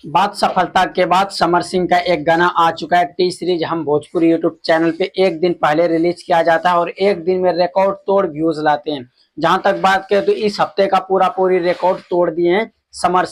बात सफलता के बाद समर सिंह का एक गाना आ चुका है। टी सीरीज हम भोजपुरी यूट्यूब चैनल पे एक दिन पहले रिलीज किया जाता है और एक दिन में रिकॉर्ड तोड़ व्यूज लाते हैं। जहां तक बात करें तो इस हफ्ते का पूरी रिकॉर्ड तोड़ दिए हैं समर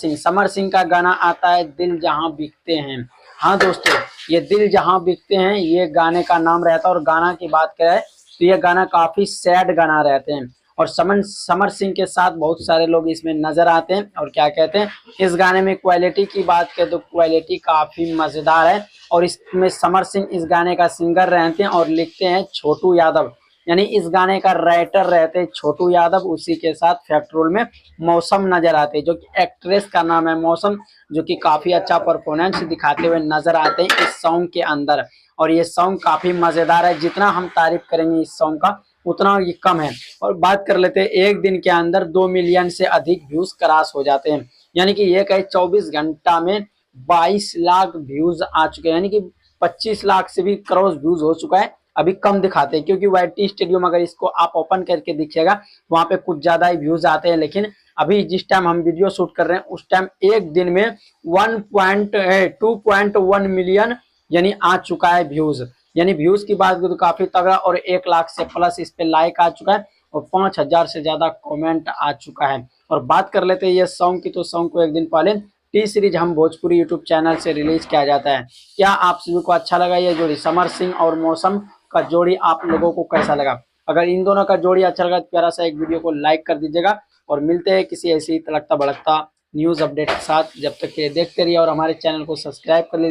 सिंह का गाना आता है दिल जहां बिकते हैं। हाँ दोस्तों, ये दिल जहां बिकते हैं ये गाने का नाम रहता है। और गाना की बात करें तो ये गाना काफी सैड गाना रहते हैं और समर सिंह के साथ बहुत सारे लोग इसमें नजर आते हैं। और क्या कहते हैं, इस गाने में क्वालिटी की बात करें तो क्वालिटी काफी मजेदार है। और इसमें समर सिंह इस गाने का सिंगर रहते हैं और लिखते हैं छोटू यादव, यानी इस गाने का राइटर रहते हैं छोटू यादव। उसी के साथ फैक्ट रोल में मौसम नजर आते हैं, जो कि एक्ट्रेस का नाम है मौसम, जो कि काफी अच्छा परफॉर्मेंस दिखाते हुए नजर आते हैं इस सॉन्ग के अंदर। और ये सॉन्ग काफी मजेदार है, जितना हम तारीफ करेंगे इस सॉन्ग का उतना ये कम है। और बात कर लेते हैं, एक दिन के अंदर 2 मिलियन से अधिक व्यूज क्रॉस हो जाते हैं, यानी कि ये कहीं 24 घंटा में 22 लाख व्यूज आ चुके हैं, यानी कि 25 लाख से भी क्रॉस व्यूज हो चुका है। अभी कम दिखाते हैं क्योंकि वाईटी स्टेडियम अगर इसको आप ओपन करके देखिएगा वहां पे कुछ ज्यादा ही व्यूज आते हैं। लेकिन अभी जिस टाइम हम वीडियो शूट कर रहे हैं उस टाइम एक दिन में 2.1 मिलियन यानी आ चुका है व्यूज। यानी व्यूज की बात करें तो काफी तगड़ा, और 1 लाख से प्लस इस पे लाइक आ चुका है और 5,000 से ज्यादा कमेंट आ चुका है। और बात कर लेते हैं ये सॉन्ग की, तो सॉन्ग को एक दिन पहले टी सीरीज हम भोजपुरी यूट्यूब चैनल से रिलीज किया जाता है। क्या आप सभी को अच्छा लगा ये जोड़ी समर सिंह और मौसम का जोड़ी? आप लोगों को कैसा लगा? अगर इन दोनों का जोड़ी अच्छा लगा तो प्यारा सा एक वीडियो को लाइक कर दीजिएगा। और मिलते हैं किसी ऐसी तड़कता भड़कता न्यूज अपडेट के साथ। जब तक के लिए देखते रहिए और हमारे चैनल को सब्सक्राइब कर लीजिए।